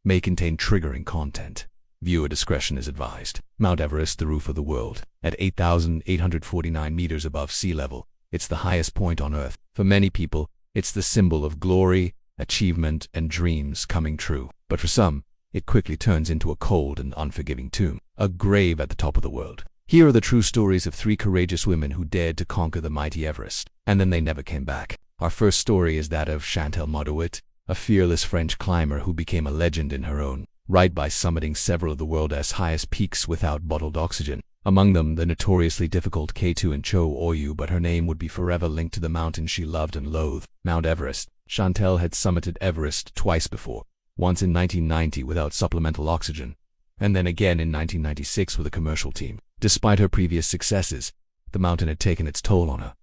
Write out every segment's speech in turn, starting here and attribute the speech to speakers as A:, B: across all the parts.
A: may contain triggering content. Viewer discretion is advised. Mount Everest, the roof of the world. At 8,849 meters above sea level, it's the highest point on Earth. For many people, it's the symbol of glory, achievement, and dreams coming true. But for some, it quickly turns into a cold and unforgiving tomb, a grave at the top of the world. Here are the true stories of 3 courageous women who dared to conquer the mighty Everest, and then they never came back. Our first story is that of Chantal Modouet, a fearless French climber who became a legend in her own right by summiting several of the world's highest peaks without bottled oxygen. Among them, the notoriously difficult K2 and Cho Oyu, but her name would be forever linked to the mountain she loved and loathed, Mount Everest. Chantal had summited Everest twice before, once in 1990 without supplemental oxygen, and then again in 1996 with a commercial team. Despite her previous successes, the mountain had taken its toll on her,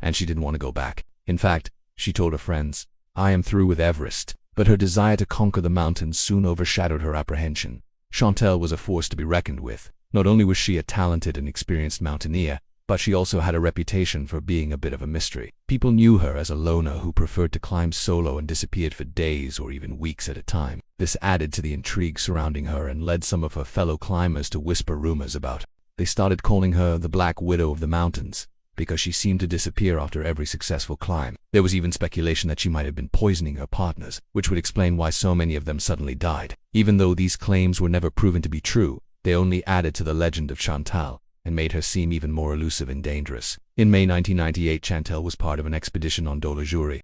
A: and she didn't want to go back. In fact, she told her friends, "I am through with Everest." But her desire to conquer the mountain soon overshadowed her apprehension. Chantal was a force to be reckoned with. Not only was she a talented and experienced mountaineer, but she also had a reputation for being a bit of a mystery. People knew her as a loner who preferred to climb solo and disappeared for days or even weeks at a time. This added to the intrigue surrounding her and led some of her fellow climbers to whisper rumors about her. They started calling her the Black Widow of the mountains, because she seemed to disappear after every successful climb. There was even speculation that she might have been poisoning her partners, which would explain why so many of them suddenly died. Even though these claims were never proven to be true, they only added to the legend of Chantal and made her seem even more elusive and dangerous. In May 1998, Chantal was part of an expedition on Dolajuri,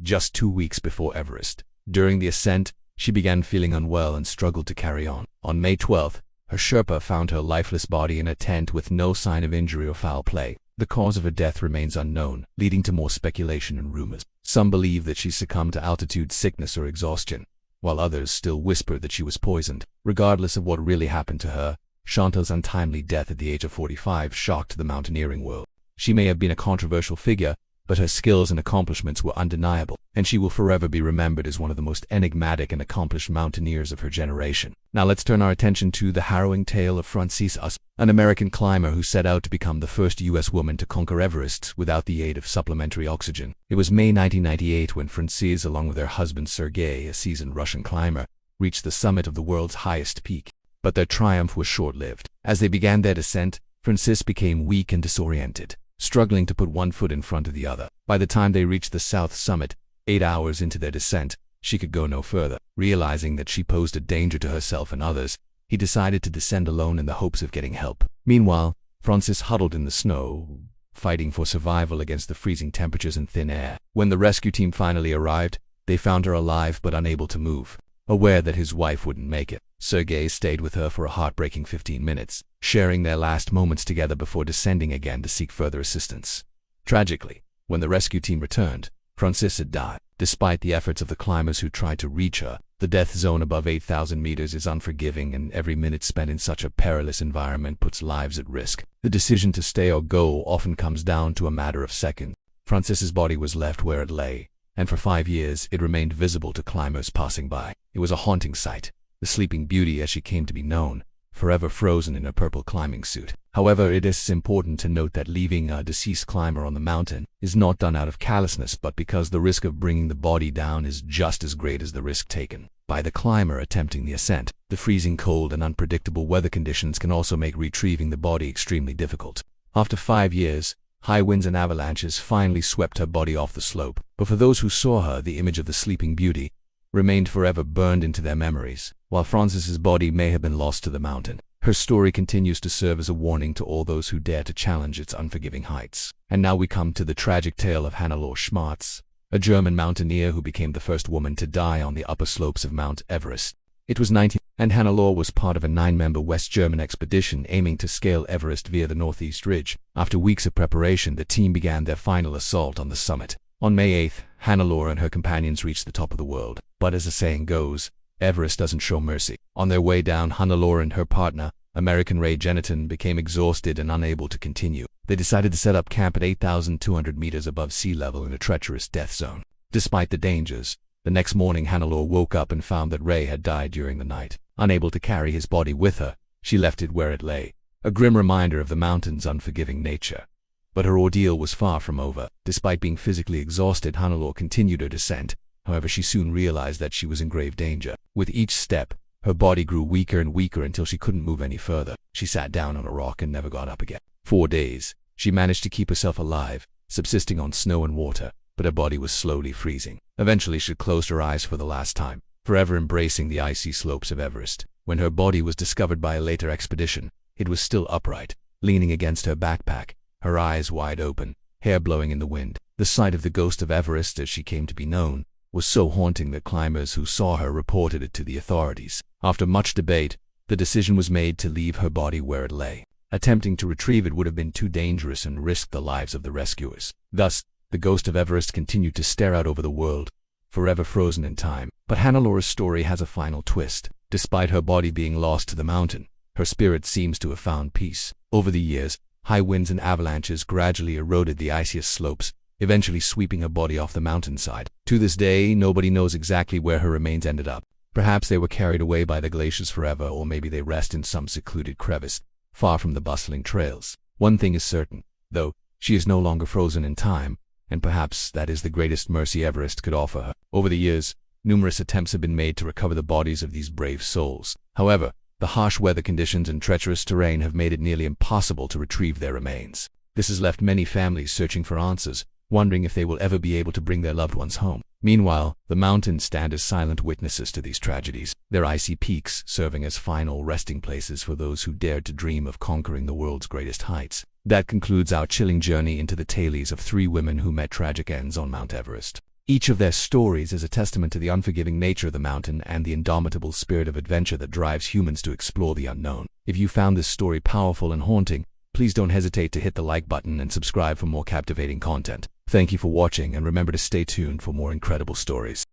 A: just 2 weeks before Everest. During the ascent, she began feeling unwell and struggled to carry on. On May 12th, her Sherpa found her lifeless body in a tent with no sign of injury or foul play. The cause of her death remains unknown, leading to more speculation and rumors. Some believe that she succumbed to altitude sickness or exhaustion, while others still whisper that she was poisoned. Regardless of what really happened to her, Chantal's untimely death at the age of 45 shocked the mountaineering world. She may have been a controversial figure, but her skills and accomplishments were undeniable, and she will forever be remembered as one of the most enigmatic and accomplished mountaineers of her generation. Now let's turn our attention to the harrowing tale of Frances Us, an American climber who set out to become the first U.S. woman to conquer Everest without the aid of supplementary oxygen. It was May 1998 when Frances, along with her husband Sergei, a seasoned Russian climber, reached the summit of the world's highest peak. But their triumph was short-lived. As they began their descent, Frances became weak and disoriented, struggling to put one foot in front of the other. By the time they reached the south summit, 8 hours into their descent, she could go no further. Realizing that she posed a danger to herself and others, he decided to descend alone in the hopes of getting help. Meanwhile, Frances huddled in the snow, fighting for survival against the freezing temperatures and thin air. When the rescue team finally arrived, they found her alive but unable to move. Aware that his wife wouldn't make it, Sergei stayed with her for a heartbreaking 15 minutes, sharing their last moments together before descending again to seek further assistance. Tragically, when the rescue team returned, Frances had died. Despite the efforts of the climbers who tried to reach her, the death zone above 8,000 meters is unforgiving, and every minute spent in such a perilous environment puts lives at risk. The decision to stay or go often comes down to a matter of seconds. Frances's body was left where it lay, and for 5 years it remained visible to climbers passing by. It was a haunting sight, the Sleeping Beauty as she came to be known, forever frozen in a purple climbing suit. However, it is important to note that leaving a deceased climber on the mountain is not done out of callousness, but because the risk of bringing the body down is just as great as the risk taken by the climber attempting the ascent. The freezing cold and unpredictable weather conditions can also make retrieving the body extremely difficult. After 5 years, high winds and avalanches finally swept her body off the slope. But for those who saw her, the image of the Sleeping Beauty remained forever burned into their memories. While Frances's body may have been lost to the mountain, her story continues to serve as a warning to all those who dare to challenge its unforgiving heights. And now we come to the tragic tale of Hannelore Schmarz, a German mountaineer who became the first woman to die on the upper slopes of Mount Everest. It was 19, and Hannelore was part of a 9-member West German expedition aiming to scale Everest via the northeast ridge. After weeks of preparation, the team began their final assault on the summit. On May 8th, Hannelore and her companions reached the top of the world. But as the saying goes, Everest doesn't show mercy. On their way down, Hannelore and her partner, American Ray Jeniton, became exhausted and unable to continue. They decided to set up camp at 8,200 meters above sea level in a treacherous death zone. Despite the dangers, the next morning Hannelore woke up and found that Ray had died during the night. Unable to carry his body with her, she left it where it lay, a grim reminder of the mountain's unforgiving nature. But her ordeal was far from over. Despite being physically exhausted, Hannelore continued her descent, However, she soon realized that she was in grave danger. With each step, her body grew weaker and weaker until she couldn't move any further. She sat down on a rock and never got up again. 4 days, she managed to keep herself alive, subsisting on snow and water, but her body was slowly freezing. Eventually, she closed her eyes for the last time, forever embracing the icy slopes of Everest. When her body was discovered by a later expedition, it was still upright, leaning against her backpack, her eyes wide open, hair blowing in the wind. The sight of the ghost of Everest, as she came to be known, was so haunting that climbers who saw her reported it to the authorities. After much debate, the decision was made to leave her body where it lay. Attempting to retrieve it would have been too dangerous and risked the lives of the rescuers. Thus, the ghost of Everest continued to stare out over the world, forever frozen in time. But Hannelor's story has a final twist. Despite her body being lost to the mountain, her spirit seems to have found peace. Over the years, high winds and avalanches gradually eroded the iciest slopes, eventually sweeping her body off the mountainside. To this day, nobody knows exactly where her remains ended up. Perhaps they were carried away by the glaciers forever, or maybe they rest in some secluded crevice, far from the bustling trails. One thing is certain, though, she is no longer frozen in time, and perhaps that is the greatest mercy Everest could offer her. Over the years, numerous attempts have been made to recover the bodies of these brave souls. However, the harsh weather conditions and treacherous terrain have made it nearly impossible to retrieve their remains. This has left many families searching for answers, wondering if they will ever be able to bring their loved ones home. Meanwhile, the mountains stand as silent witnesses to these tragedies, their icy peaks serving as final resting places for those who dared to dream of conquering the world's greatest heights. That concludes our chilling journey into the tales of 3 women who met tragic ends on Mount Everest. Each of their stories is a testament to the unforgiving nature of the mountain and the indomitable spirit of adventure that drives humans to explore the unknown. If you found this story powerful and haunting, please don't hesitate to hit the like button and subscribe for more captivating content. Thank you for watching, and remember to stay tuned for more incredible stories.